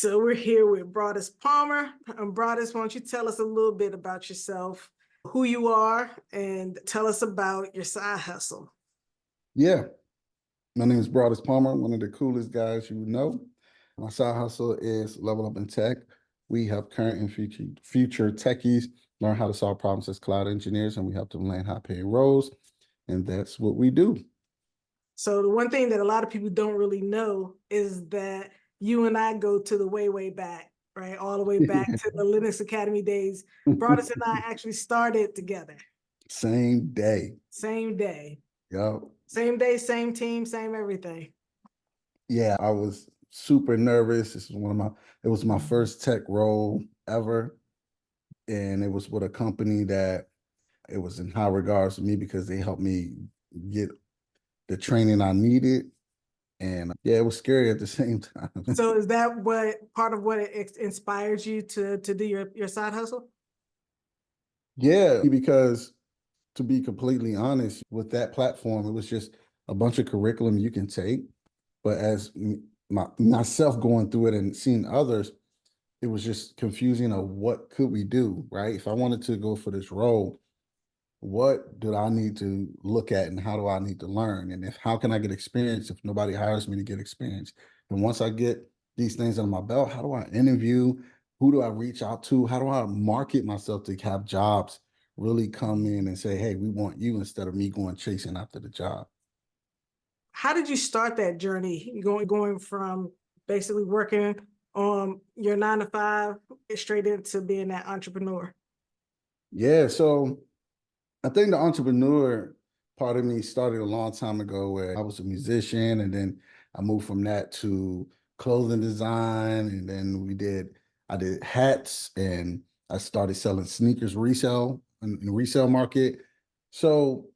So we're here with Broadus Palmer. Broadus, why don't you tell us a little bit about yourself, who you are, and tell us about your side hustle. Yeah, my name is Broadus Palmer, one of the coolest guys you know. My side hustle is Level Up in Tech. We help current and future techies learn how to solve problems as cloud engineers, and we help them land high-paying roles, and that's what we do. So the one thing that a lot of people don't really know is that you and I go to the way back, right? All the way back to the Linux Academy days. Broadus and I actually started together. Same day. Same day. Yep. Same day, same team, same everything. Yeah, I was super nervous. It was my first tech role ever. And it was with a company that it was in high regards to me because they helped me get the training I needed. And yeah, it was scary at the same time. So is that what part of what inspired you to do your side hustle? Yeah, because to be completely honest, with that platform, it was just a bunch of curriculum you can take. But as myself going through it and seeing others, it was just confusing of what could we do, right? If I wanted to go for this role, what do I need to look at and how do I need to learn? And how can I get experience if nobody hires me to get experience? And once I get these things under my belt, how do I interview? Who do I reach out to? How do I market myself to have jobs really come in and say, hey, we want you instead of me going chasing after the job? How did you start that journey going from basically working on your 9 to 5 straight into being that entrepreneur? Yeah, so I think the entrepreneur part of me started a long time ago where I was a musician and then I moved from that to clothing design and then I did hats and I started selling sneakers resale in the resale market. So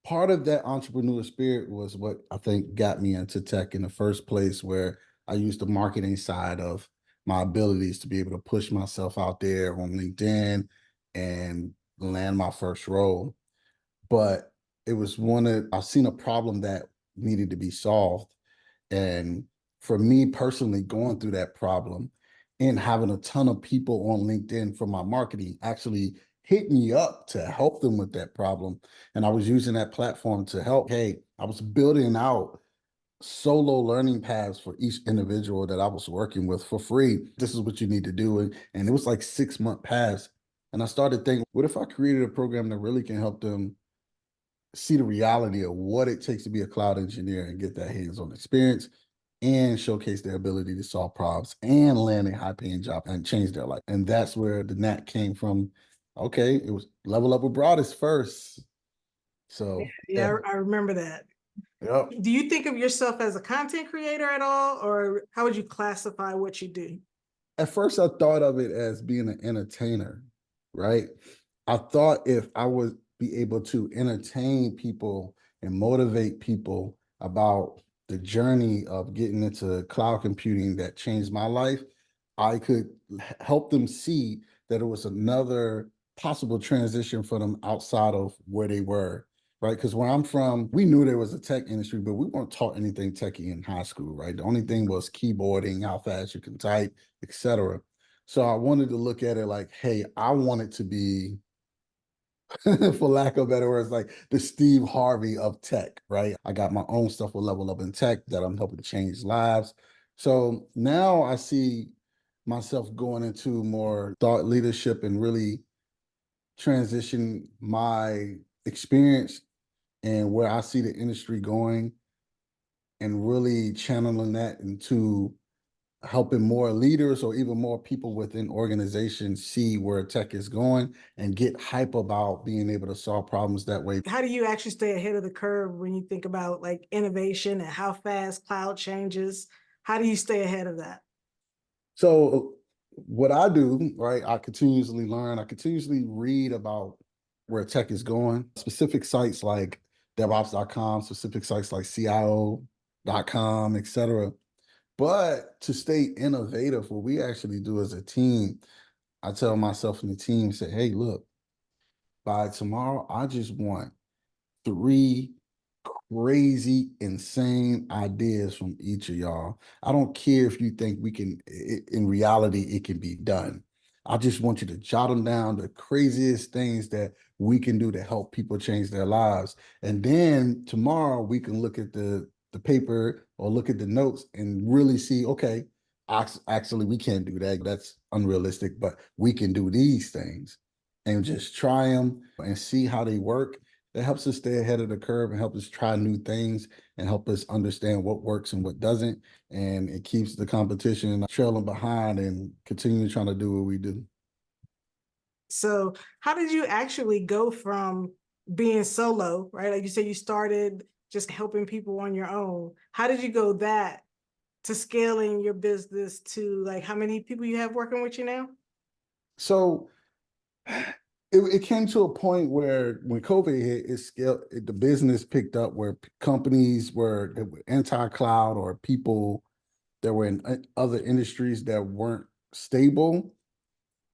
part of that entrepreneur spirit was what I think got me into tech in the first place, where I used the marketing side of my abilities to be able to push myself out there on LinkedIn and land my first role. But it was I've seen a problem that needed to be solved. And for me personally, going through that problem and having a ton of people on LinkedIn for my marketing actually hit me up to help them with that problem. And I was using that platform to help. Hey, I was building out solo learning paths for each individual that I was working with for free. This is what you need to do. And it was like 6-month paths. And I started thinking, what if I created a program that really can help them see the reality of what it takes to be a cloud engineer and get that hands-on experience and showcase their ability to solve problems and land a high-paying job and change their life. And that's where the knack came from. Okay, it was Level Up with Broadus first. So Yeah, I remember that. yep. Do you think of yourself as a content creator at all, or how would you classify what you do? At first, I thought of it as being an entertainer, right? I thought if I would be able to entertain people and motivate people about the journey of getting into cloud computing that changed my life, I could help them see that it was another possible transition for them outside of where they were, right? Because where I'm from, we knew there was a tech industry, but we weren't taught anything techie in high school, right? The only thing was keyboarding, how fast you can type, etc. So I wanted to look at it like, hey, I want it to be, for lack of better words, like the Steve Harvey of tech, right? I got my own stuff with Level Up in Tech that I'm helping to change lives. So now I see myself going into more thought leadership and really transition my experience and where I see the industry going and really channeling that into helping more leaders or even more people within organizations see where tech is going and get hype about being able to solve problems that way. How do you actually stay ahead of the curve when you think about like innovation and how fast cloud changes? How do you stay ahead of that? So what I do, right, I continuously learn, I continuously read about where tech is going, specific sites like DevOps.com, specific sites like CIO.com, et cetera. But to stay innovative, what we actually do as a team, I tell myself and the team, say, hey, look, by tomorrow, I just want 3 crazy, insane ideas from each of y'all. I don't care if you think we can, in reality, it can be done. I just want you to jot them down, the craziest things that we can do to help people change their lives. And then tomorrow we can look at the paper or look at the notes and really see, okay, actually we can't do that. That's unrealistic, but we can do these things and just try them and see how they work. That helps us stay ahead of the curve and help us try new things and help us understand what works and what doesn't. And it keeps the competition trailing behind and continue trying to do what we do. So how did you actually go from being solo, right? Like you said, you started just helping people on your own. How did you go that to scaling your business to like how many people you have working with you now? So it came to a point where when COVID hit, it scaled, the business picked up where companies were anti-cloud or people that were in other industries that weren't stable,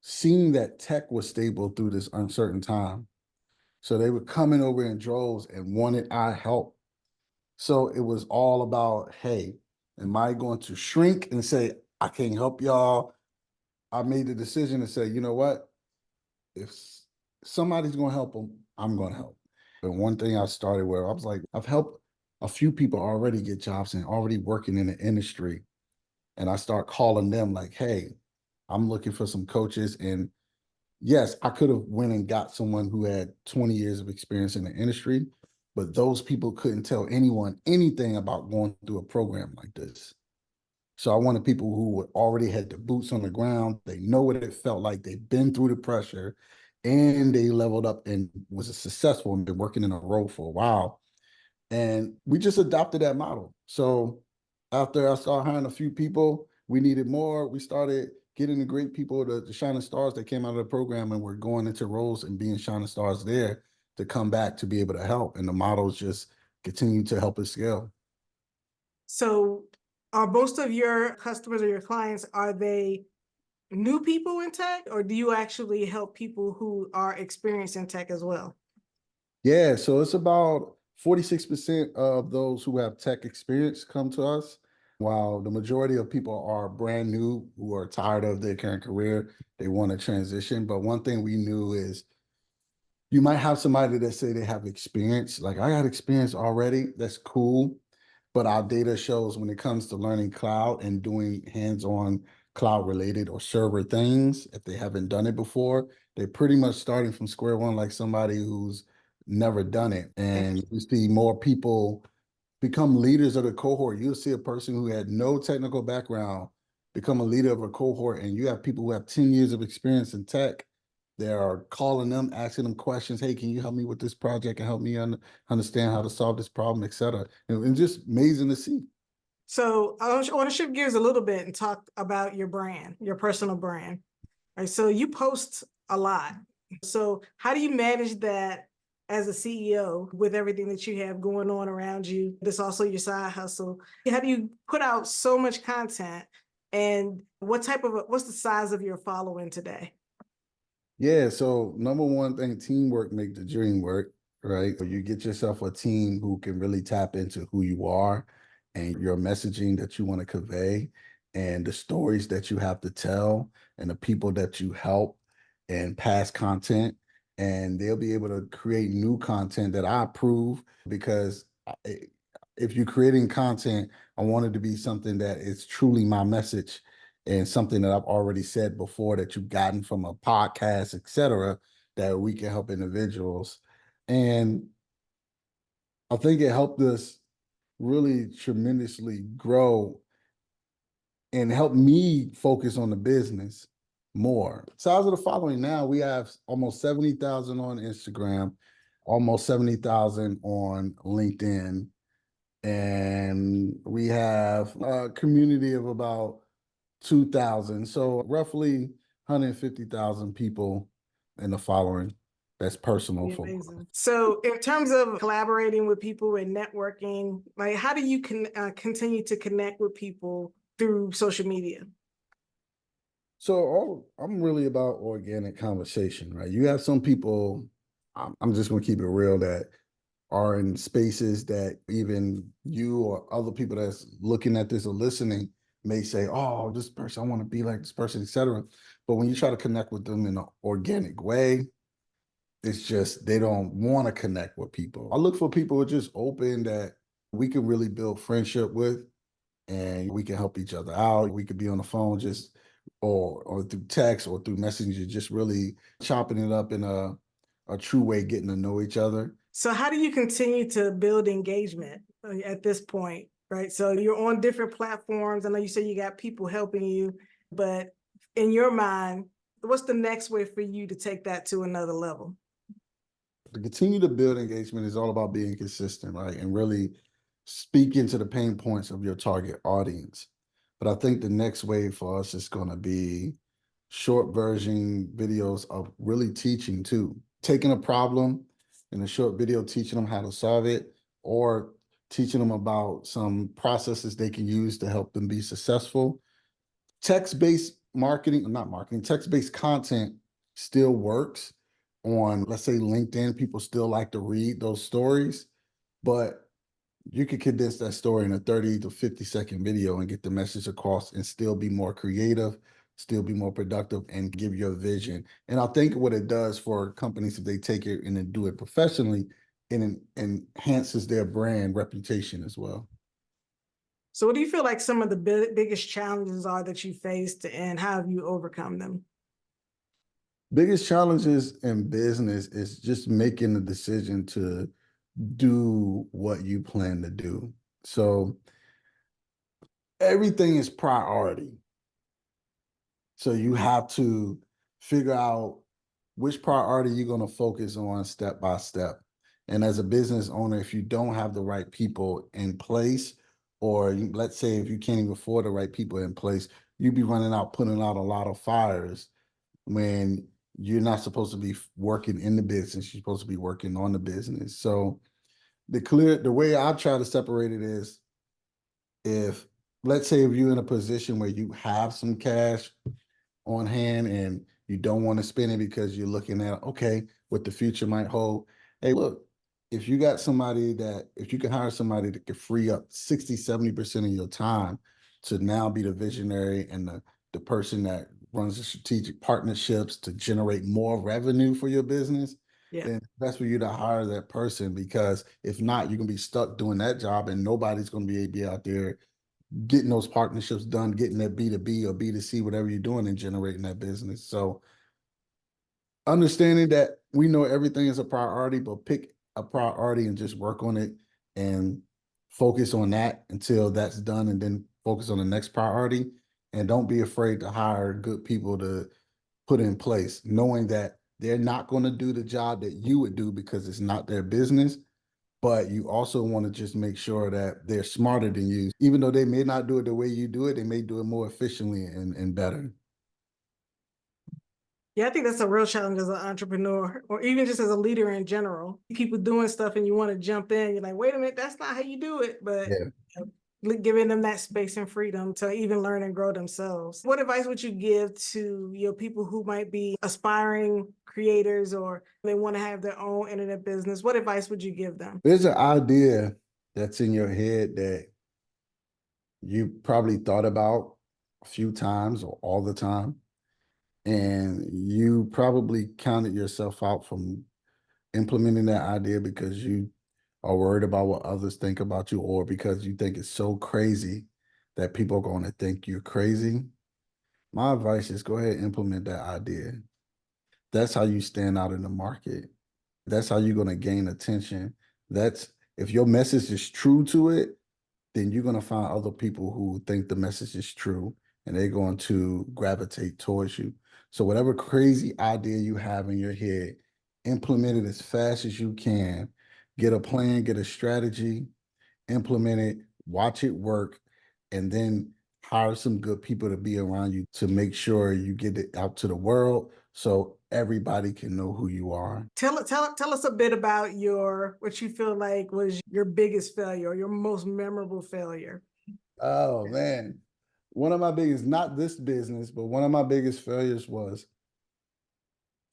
seeing that tech was stable through this uncertain time. So they were coming over in droves and wanted our help. So it was all about, hey, am I going to shrink and say, I can't help y'all? I made the decision to say, you know what? If somebody's going to help them, I'm going to help. And one thing I started where I was like, I've helped a few people already get jobs and already working in the industry. And I start calling them like, hey, I'm looking for some coaches. And yes, I could have went and got someone who had 20 years of experience in the industry, but those people couldn't tell anyone anything about going through a program like this. So I wanted people who already had the boots on the ground. They know what it felt like. They've been through the pressure and they leveled up and was successful and been working in a role for a while. And we just adopted that model. So after I started hiring a few people, we needed more. We started getting the great people, the shining stars that came out of the program and were going into roles and being shining stars there to come back to be able to help. And the models just continue to help us scale. So are most of your customers or your clients, are they new people in tech, or do you actually help people who are experienced in tech as well? Yeah, so it's about 46% of those who have tech experience come to us, while the majority of people are brand new who are tired of their current career. They want to transition. But one thing we knew is you might have somebody that say they have experience, like I got experience already. That's cool. But our data shows when it comes to learning cloud and doing hands-on cloud related or server things, if they haven't done it before, they're pretty much starting from square one like somebody who's never done it. And you see more people become leaders of the cohort. You'll see a person who had no technical background become a leader of a cohort, and you have people who have 10 years of experience in tech. They are calling them, asking them questions. Hey, can you help me with this project and help me understand how to solve this problem, et cetera. And it's just amazing to see. So I want to shift gears a little bit and talk about your brand, your personal brand. Right. So you post a lot. So how do you manage that as a CEO with everything that you have going on around you? This also your side hustle. How do you put out so much content? And what's the size of your following today? Yeah, so number one thing, teamwork make the dream work, right? You get yourself a team who can really tap into who you are and your messaging that you want to convey and the stories that you have to tell and the people that you help and pass content. And they'll be able to create new content that I approve because if you're creating content, I want it to be something that is truly my message and something that I've already said before that you've gotten from a podcast, et cetera, that we can help individuals. And I think it helped us really tremendously grow and help me focus on the business more. Size of the following now, we have almost 70,000 on Instagram, almost 70,000 on LinkedIn, and we have a community of about 2,000. So roughly 150,000 people in the following. That's personal for. Amazing. So, in terms of collaborating with people and networking, like how do you continue to connect with people through social media? So I'm really about organic conversation, right? You have some people, I'm just gonna keep it real, that are in spaces that even you or other people that's looking at this or listening may say, oh, this person, I want to be like this person, etc. But when you try to connect with them in an organic way, it's just they don't want to connect with people. I look for people who are just open that we can really build friendship with, and we can help each other out. We could be on the phone just or through text or through messenger, just really chopping it up in a true way, getting to know each other. So how do you continue to build engagement at this point, right? So you're on different platforms. I know you said you got people helping you, but in your mind, what's the next way for you to take that to another level? To continue to build engagement is all about being consistent, right? And really speaking to the pain points of your target audience. But I think the next wave for us is going to be short version videos of really teaching too, taking a problem in a short video, teaching them how to solve it, or teaching them about some processes they can use to help them be successful. Text-based marketing, not marketing, text-based content still works on, let's say, LinkedIn. People still like to read those stories, but you could condense that story in a 30 to 50-second video and get the message across and still be more creative, still be more productive, and give your vision. And I think what it does for companies, if they take it and then do it professionally, it enhances their brand reputation as well. So what do you feel like some of the biggest challenges are that you faced, and how have you overcome them? Biggest challenges in business is just making the decision to do what you plan to do. So everything is priority. So you have to figure out which priority you're going to focus on step by step. And as a business owner, if you don't have the right people in place, or let's say if you can't even afford the right people in place, you'd be running out, putting out a lot of fires when you're not supposed to be working in the business. You're supposed to be working on the business. So the way I try to separate it is, if let's say if you're in a position where you have some cash on hand and you don't want to spend it because you're looking at, okay, what the future might hold. Hey, look, if you got somebody that, if you can hire somebody that can free up 60, 70% of your time to now be the visionary and the person that runs the strategic partnerships to generate more revenue for your business, Yeah. then that's for you to hire that person, because if not, you're going to be stuck doing that job and nobody's going to be able to be out there getting those partnerships done, getting that B2B or B2C, whatever you're doing, and generating that business. So understanding that we know everything is a priority, but pick a priority and just work on it and focus on that until that's done, and then focus on the next priority. And don't be afraid to hire good people to put in place, knowing that they're not going to do the job that you would do because it's not their business. But you also want to just make sure that they're smarter than you. Even though they may not do it the way you do it, they may do it more efficiently and better. Yeah, I think that's a real challenge as an entrepreneur, or even just as a leader in general. People doing stuff and you want to jump in, you're like, wait a minute, that's not how you do it. But Yeah. giving them that space and freedom to even learn and grow themselves. What advice would you give to your people who might be aspiring creators, or they want to have their own internet business? What advice would you give them? There's an idea that's in your head that you probably thought about a few times or all the time, and you probably counted yourself out from implementing that idea because you are worried about what others think about you, or because you think it's so crazy that people are going to think you're crazy. My advice is go ahead and implement that idea. That's how you stand out in the market. That's how you're going to gain attention. That's if your message is true to it, then you're going to find other people who think the message is true, and they're going to gravitate towards you. So whatever crazy idea you have in your head, implement it as fast as you can. Get a plan, get a strategy, implement it, watch it work, and then hire some good people to be around you to make sure you get it out to the world so everybody can know who you are. Tell us a bit about what you feel like was your biggest failure or your most memorable failure. Oh man. One of my biggest, not this business, but one of my biggest failures was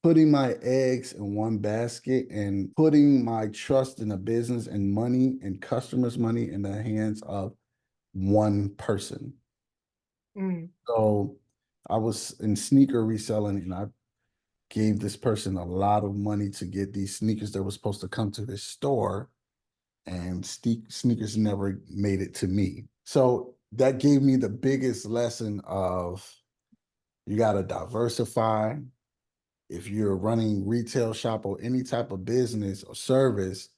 putting my eggs in one basket and putting my trust in a business and money and customers' money in the hands of one person. Mm. So I was in sneaker reselling and I gave this person a lot of money to get these sneakers that were supposed to come to this store, and sneakers never made it to me. So that gave me the biggest lesson of you got to diversify. If you're running retail shop or any type of business or service,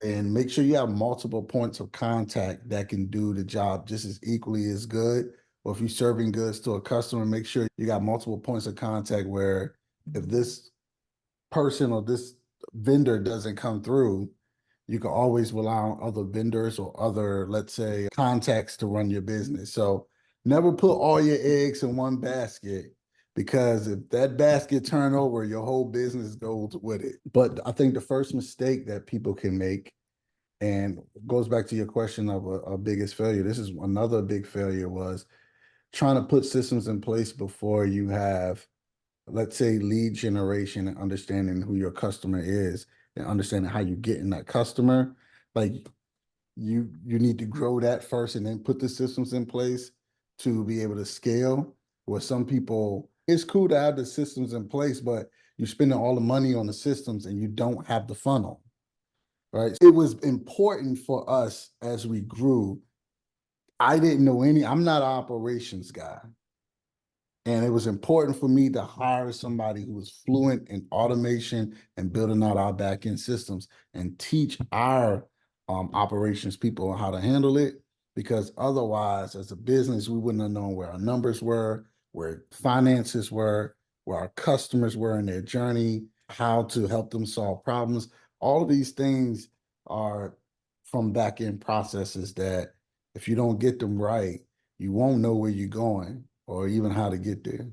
and make sure you have multiple points of contact that can do the job just as equally as good. Or if you're serving goods to a customer, make sure you got multiple points of contact where if this person or this vendor doesn't come through, you can always rely on other vendors or other, let's say, contacts to run your business. So never put all your eggs in one basket, because if that basket turn over, your whole business goes with it. But I think the first mistake that people can make, and goes back to your question of a biggest failure, this is another big failure, was trying to put systems in place before you have, let's say, lead generation and understanding who your customer is and understanding how you get in that customer. Like you need to grow that first and then put the systems in place to be able to scale. Where some people, it's cool to have the systems in place, but you're spending all the money on the systems and you don't have the funnel, right? It was important for us as we grew. I didn't know I'm not an operations guy. And it was important for me to hire somebody who was fluent in automation and building out our back end systems and teach our operations people how to handle it. Because otherwise, as a business, we wouldn't have known where our numbers were, where finances were, where our customers were in their journey, how to help them solve problems. All of these things are from back end processes that if you don't get them right, you won't know where you're going or even how to get there.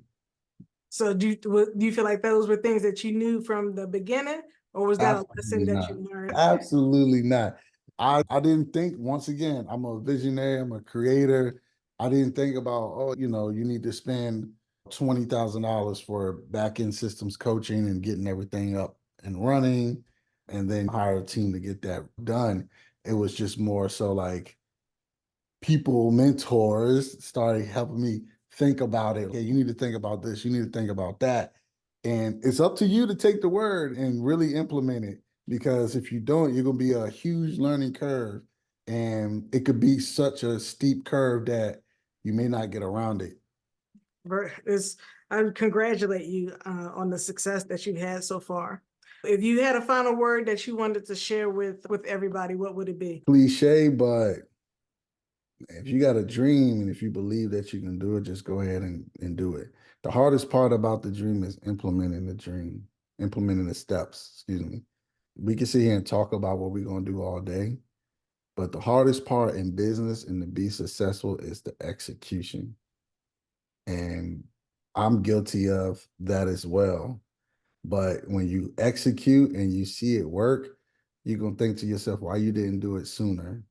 So do you feel like those were things that you knew from the beginning, or was that a lesson Absolutely that not. you learned? Absolutely not. I didn't think, once again, I'm a visionary, I'm a creator. I didn't think about, oh, you need to spend $20,000 for back end systems coaching and getting everything up and running, and then hire a team to get that done. It was just more so like, people, mentors started helping me think about it. Okay, you need to think about this, you need to think about that. And it's up to you to take the word and really implement it. Because if you don't, you're going to be a huge learning curve. And it could be such a steep curve that you may not get around it. I congratulate you on the success that you've had so far. If you had a final word that you wanted to share with everybody, what would it be? Cliche, but if you got a dream and if you believe that you can do it, just go ahead and do it. The hardest part about the dream is implementing the dream, implementing the steps, excuse me. We can sit here and talk about what we're going to do all day, but the hardest part in business and to be successful is the execution. And I'm guilty of that as well. But when you execute and you see it work, you're going to think to yourself, why you didn't do it sooner?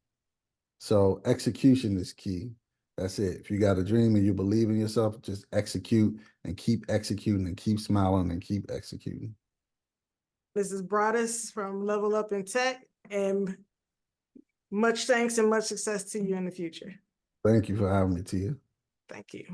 So execution is key. That's it. If you got a dream and you believe in yourself, just execute and keep executing and keep smiling and keep executing. This is Broadus from Level Up in Tech, and much thanks and much success to you in the future. Thank you for having me, Tia. Thank you.